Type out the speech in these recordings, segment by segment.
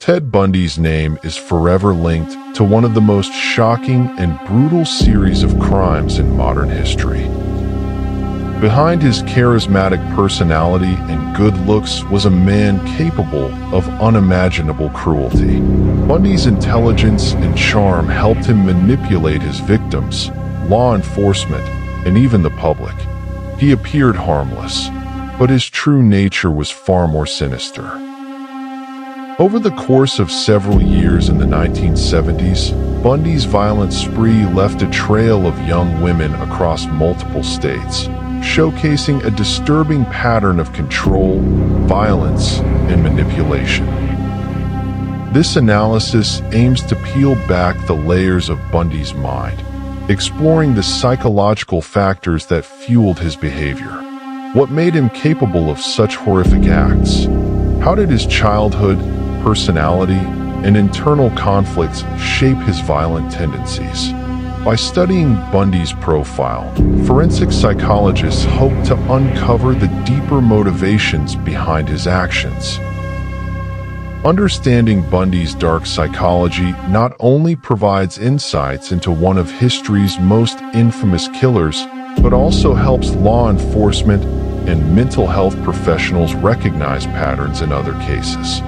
Ted Bundy's name is forever linked to one of the most shocking and brutal series of crimes in modern history. Behind his charismatic personality and good looks was a man capable of unimaginable cruelty. Bundy's intelligence and charm helped him manipulate his victims, law enforcement, and even the public. He appeared harmless, but his true nature was far more sinister. Over the course of several years in the 1970s, Bundy's violent spree left a trail of young women across multiple states, showcasing a disturbing pattern of control, violence, and manipulation. This analysis aims to peel back the layers of Bundy's mind, exploring the psychological factors that fueled his behavior. What made him capable of such horrific acts? How did his childhood, personality, and internal conflicts shape his violent tendencies? By studying Bundy's profile, forensic psychologists hope to uncover the deeper motivations behind his actions. Understanding Bundy's dark psychology not only provides insights into one of history's most infamous killers, but also helps law enforcement and mental health professionals recognize patterns in other cases.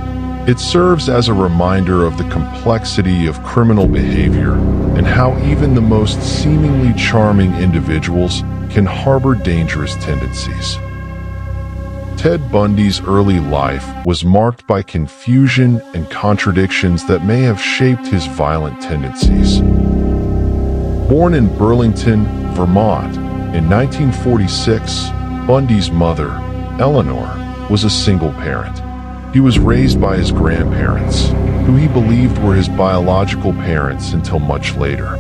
It serves as a reminder of the complexity of criminal behavior and how even the most seemingly charming individuals can harbor dangerous tendencies. Ted Bundy's early life was marked by confusion and contradictions that may have shaped his violent tendencies. Born in Burlington, Vermont, in 1946, Bundy's mother, Eleanor, was a single parent. He was raised by his grandparents, who he believed were his biological parents until much later.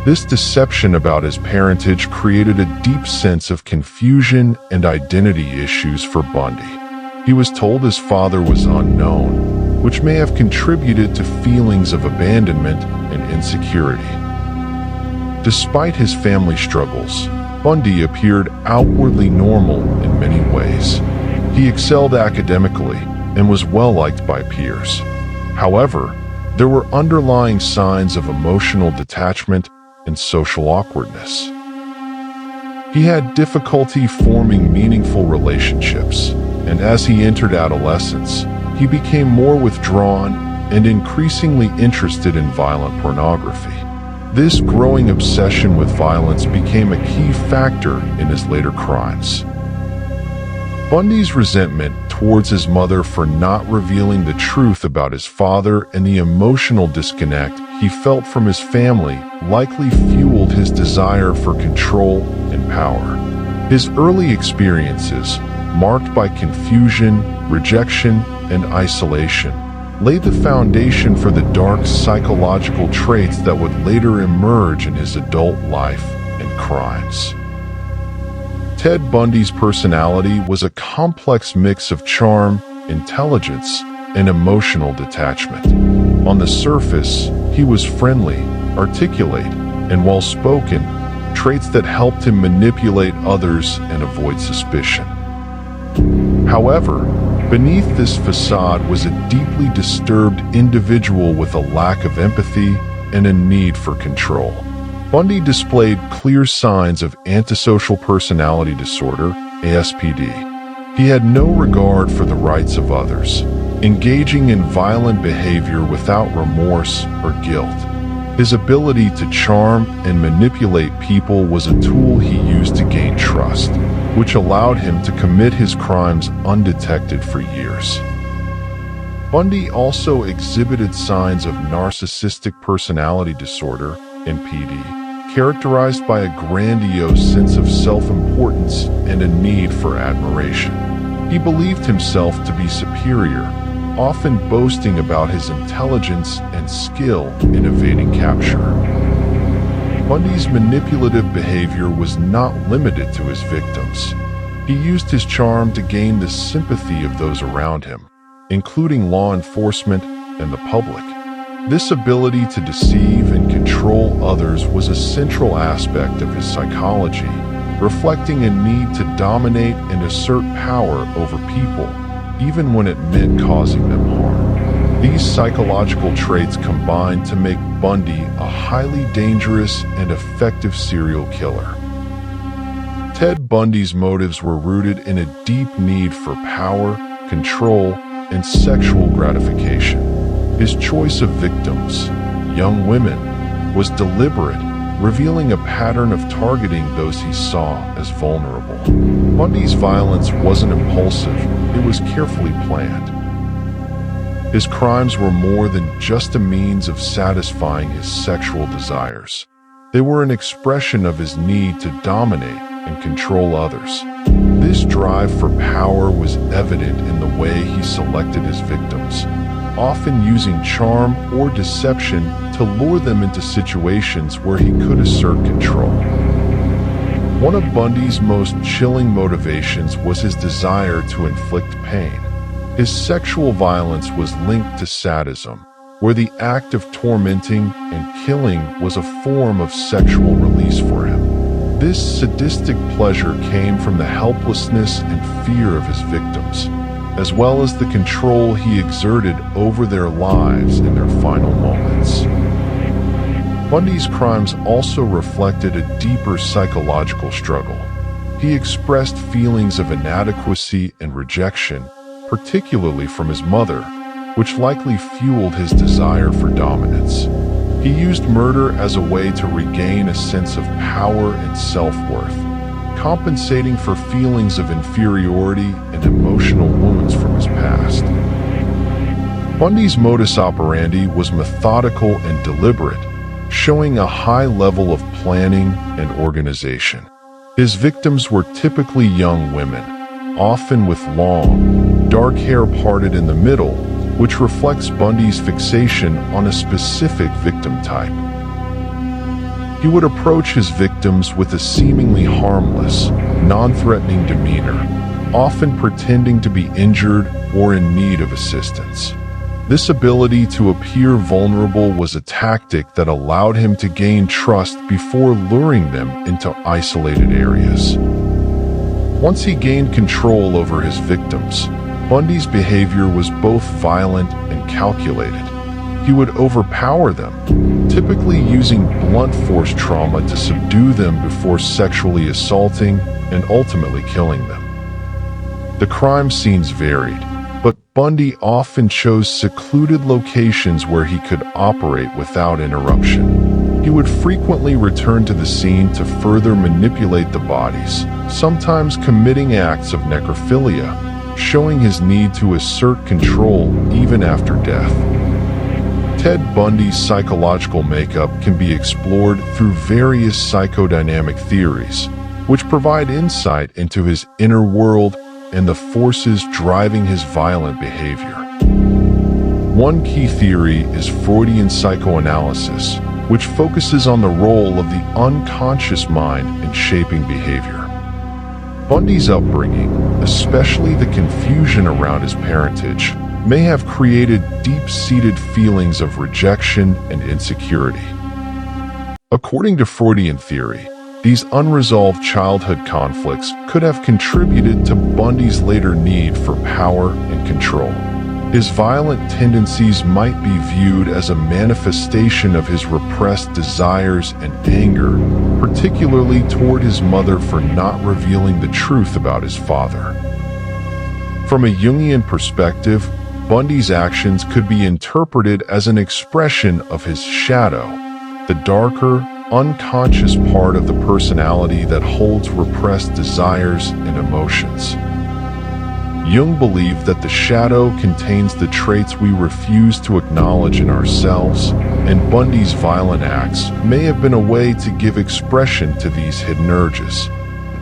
This deception about his parentage created a deep sense of confusion and identity issues for Bundy. He was told his father was unknown, which may have contributed to feelings of abandonment and insecurity. Despite his family struggles, Bundy appeared outwardly normal in many ways. He excelled academically and was well-liked by peers. However, there were underlying signs of emotional detachment and social awkwardness. He had difficulty forming meaningful relationships, and as he entered adolescence, he became more withdrawn and increasingly interested in violent pornography. This growing obsession with violence became a key factor in his later crimes. Bundy's resentment towards his mother for not revealing the truth about his father and the emotional disconnect he felt from his family likely fueled his desire for control and power. His early experiences, marked by confusion, rejection, and isolation, laid the foundation for the dark psychological traits that would later emerge in his adult life and crimes. Ted Bundy's personality was a complex mix of charm, intelligence, and emotional detachment. On the surface, he was friendly, articulate, and well-spoken, traits that helped him manipulate others and avoid suspicion. However, beneath this facade was a deeply disturbed individual with a lack of empathy and a need for control. Bundy displayed clear signs of antisocial personality disorder, ASPD. He had no regard for the rights of others, engaging in violent behavior without remorse or guilt. His ability to charm and manipulate people was a tool he used to gain trust, which allowed him to commit his crimes undetected for years. Bundy also exhibited signs of narcissistic personality disorder, NPD, characterized by a grandiose sense of self-importance and a need for admiration. He believed himself to be superior, often boasting about his intelligence and skill in evading capture. Bundy's manipulative behavior was not limited to his victims. He used his charm to gain the sympathy of those around him, including law enforcement and the public. This ability to deceive and control others was a central aspect of his psychology, reflecting a need to dominate and assert power over people, even when it meant causing them harm. These psychological traits combined to make Bundy a highly dangerous and effective serial killer. Ted Bundy's motives were rooted in a deep need for power, control, and sexual gratification. His choice of victims, young women, was deliberate, revealing a pattern of targeting those he saw as vulnerable. Bundy's violence wasn't impulsive, it was carefully planned. His crimes were more than just a means of satisfying his sexual desires. They were an expression of his need to dominate and control others. This drive for power was evident in the way he selected his victims, often using charm or deception to lure them into situations where he could assert control. One of Bundy's most chilling motivations was his desire to inflict pain. His sexual violence was linked to sadism, where the act of tormenting and killing was a form of sexual release for him. This sadistic pleasure came from the helplessness and fear of his victims, as well as the control he exerted over their lives in their final moments. Bundy's crimes also reflected a deeper psychological struggle. He expressed feelings of inadequacy and rejection, particularly from his mother, which likely fueled his desire for dominance. He used murder as a way to regain a sense of power and self-worth, compensating for feelings of inferiority and emotional wounds from his past. Bundy's modus operandi was methodical and deliberate, showing a high level of planning and organization. His victims were typically young women, often with long, dark hair parted in the middle, which reflects Bundy's fixation on a specific victim type. He would approach his victims with a seemingly harmless, non-threatening demeanor, often pretending to be injured or in need of assistance. This ability to appear vulnerable was a tactic that allowed him to gain trust before luring them into isolated areas. Once he gained control over his victims, Bundy's behavior was both violent and calculated. He would overpower them, typically using blunt force trauma to subdue them before sexually assaulting and ultimately killing them. The crime scenes varied, but Bundy often chose secluded locations where he could operate without interruption. He would frequently return to the scene to further manipulate the bodies, sometimes committing acts of necrophilia, showing his need to assert control even after death. Ted Bundy's psychological makeup can be explored through various psychodynamic theories, which provide insight into his inner world and the forces driving his violent behavior. One key theory is Freudian psychoanalysis, which focuses on the role of the unconscious mind in shaping behavior. Bundy's upbringing, especially the confusion around his parentage, may have created deep-seated feelings of rejection and insecurity. According to Freudian theory, these unresolved childhood conflicts could have contributed to Bundy's later need for power and control. His violent tendencies might be viewed as a manifestation of his repressed desires and anger, particularly toward his mother for not revealing the truth about his father. From a Jungian perspective, Bundy's actions could be interpreted as an expression of his shadow, the darker, unconscious part of the personality that holds repressed desires and emotions. Jung believed that the shadow contains the traits we refuse to acknowledge in ourselves, and Bundy's violent acts may have been a way to give expression to these hidden urges.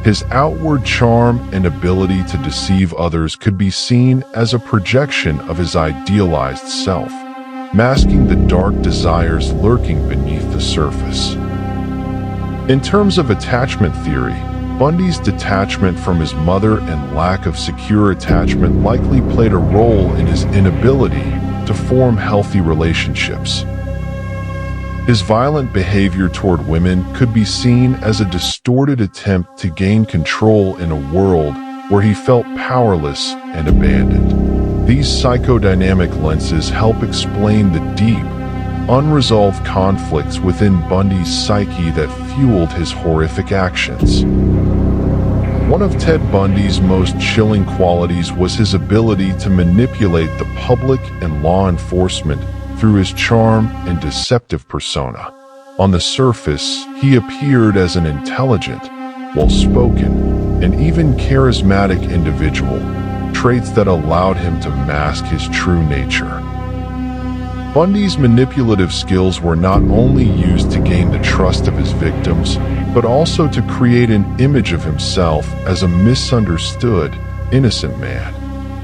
His outward charm and ability to deceive others could be seen as a projection of his idealized self, masking the dark desires lurking beneath the surface. In terms of attachment theory, Bundy's detachment from his mother and lack of secure attachment likely played a role in his inability to form healthy relationships. His violent behavior toward women could be seen as a distorted attempt to gain control in a world where he felt powerless and abandoned. These psychodynamic lenses help explain the deep, unresolved conflicts within Bundy's psyche that fueled his horrific actions. One of Ted Bundy's most chilling qualities was his ability to manipulate the public and law enforcement through his charm and deceptive persona. On the surface, he appeared as an intelligent, well-spoken, and even charismatic individual, traits that allowed him to mask his true nature. Bundy's manipulative skills were not only used to gain the trust of his victims, but also to create an image of himself as a misunderstood, innocent man.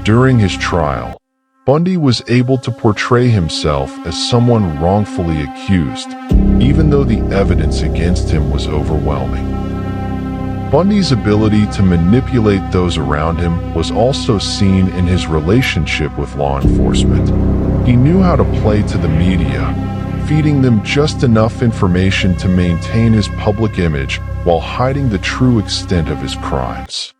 During his trial, Bundy was able to portray himself as someone wrongfully accused, even though the evidence against him was overwhelming. Bundy's ability to manipulate those around him was also seen in his relationship with law enforcement. He knew how to play to the media, feeding them just enough information to maintain his public image while hiding the true extent of his crimes.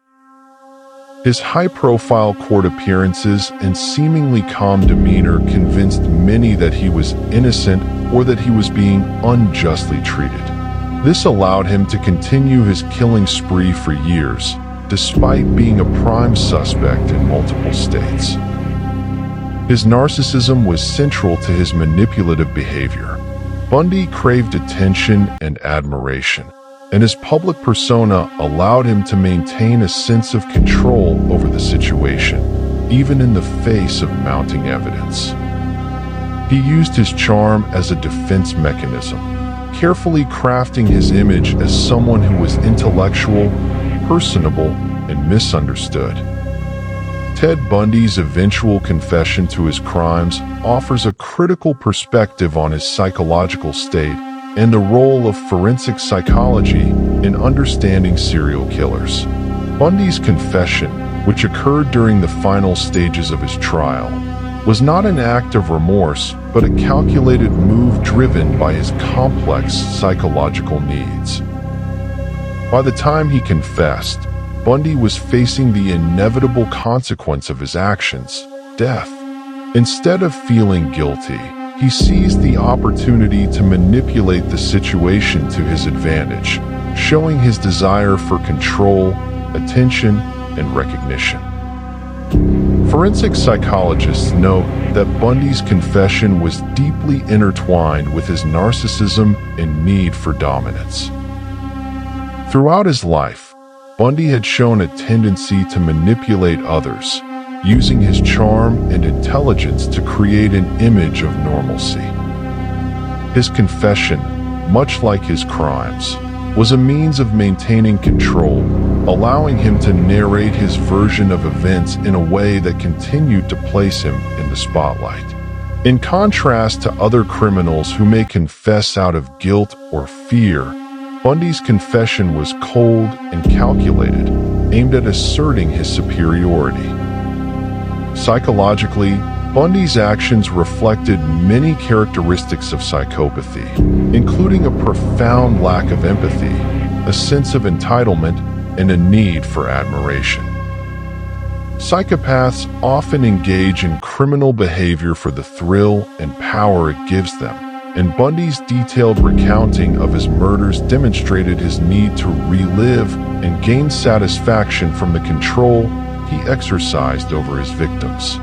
His high-profile court appearances and seemingly calm demeanor convinced many that he was innocent or that he was being unjustly treated. This allowed him to continue his killing spree for years, despite being a prime suspect in multiple states. His narcissism was central to his manipulative behavior. Bundy craved attention and admiration, and his public persona allowed him to maintain a sense of control over the situation, even in the face of mounting evidence. He used his charm as a defense mechanism, carefully crafting his image as someone who was intellectual, personable, and misunderstood. Ted Bundy's eventual confession to his crimes offers a critical perspective on his psychological state and the role of forensic psychology in understanding serial killers. Bundy's confession, which occurred during the final stages of his trial, was not an act of remorse, but a calculated move driven by his complex psychological needs. By the time he confessed, Bundy was facing the inevitable consequence of his actions, death. Instead of feeling guilty, he seized the opportunity to manipulate the situation to his advantage, showing his desire for control, attention, and recognition. Forensic psychologists note that Bundy's confession was deeply intertwined with his narcissism and need for dominance. Throughout his life, Bundy had shown a tendency to manipulate others, using his charm and intelligence to create an image of normalcy. His confession, much like his crimes, was a means of maintaining control, allowing him to narrate his version of events in a way that continued to place him in the spotlight. In contrast to other criminals who may confess out of guilt or fear, Bundy's confession was cold and calculated, aimed at asserting his superiority. Psychologically, Bundy's actions reflected many characteristics of psychopathy, including a profound lack of empathy, a sense of entitlement, and a need for admiration. Psychopaths often engage in criminal behavior for the thrill and power it gives them, and Bundy's detailed recounting of his murders demonstrated his need to relive and gain satisfaction from the control he exercised over his victims.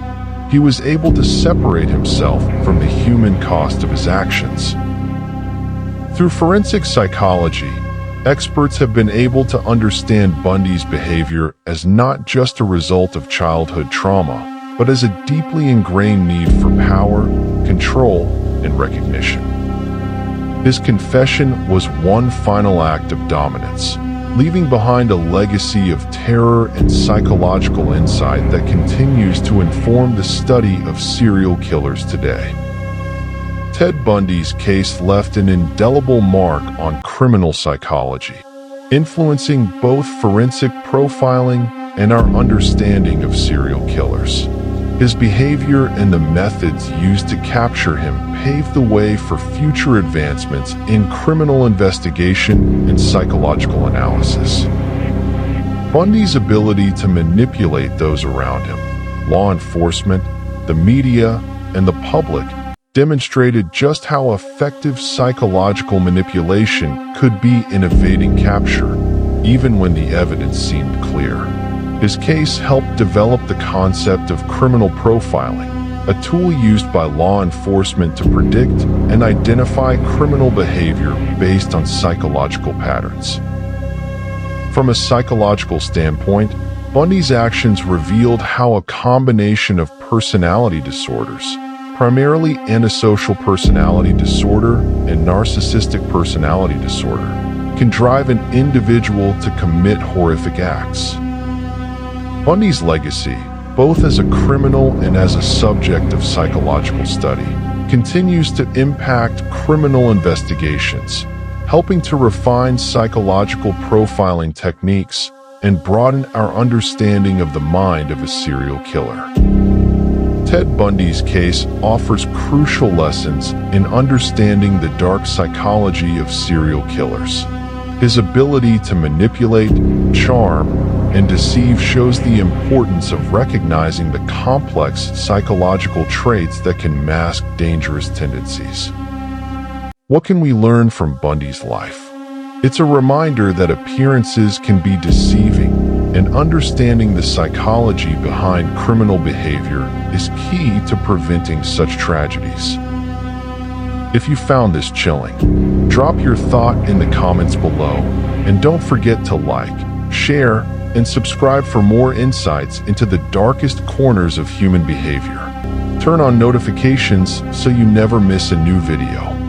He was able to separate himself from the human cost of his actions. Through forensic psychology, experts have been able to understand Bundy's behavior as not just a result of childhood trauma, but as a deeply ingrained need for power, control, and recognition. His confession was one final act of dominance, leaving behind a legacy of terror and psychological insight that continues to inform the study of serial killers today. Ted Bundy's case left an indelible mark on criminal psychology, influencing both forensic profiling and our understanding of serial killers. His behavior and the methods used to capture him paved the way for future advancements in criminal investigation and psychological analysis. Bundy's ability to manipulate those around him, law enforcement, the media, and the public demonstrated just how effective psychological manipulation could be in evading capture, even when the evidence seemed clear. His case helped develop the concept of criminal profiling, a tool used by law enforcement to predict and identify criminal behavior based on psychological patterns. From a psychological standpoint, Bundy's actions revealed how a combination of personality disorders, primarily antisocial personality disorder and narcissistic personality disorder, can drive an individual to commit horrific acts. Bundy's legacy, both as a criminal and as a subject of psychological study, continues to impact criminal investigations, helping to refine psychological profiling techniques and broaden our understanding of the mind of a serial killer. Ted Bundy's case offers crucial lessons in understanding the dark psychology of serial killers. His ability to manipulate, charm, and deceive shows the importance of recognizing the complex psychological traits that can mask dangerous tendencies. What can we learn from Bundy's life? It's a reminder that appearances can be deceiving, and understanding the psychology behind criminal behavior is key to preventing such tragedies. If you found this chilling, drop your thought in the comments below, and don't forget to like, share, and subscribe for more insights into the darkest corners of human behavior. Turn on notifications so you never miss a new video.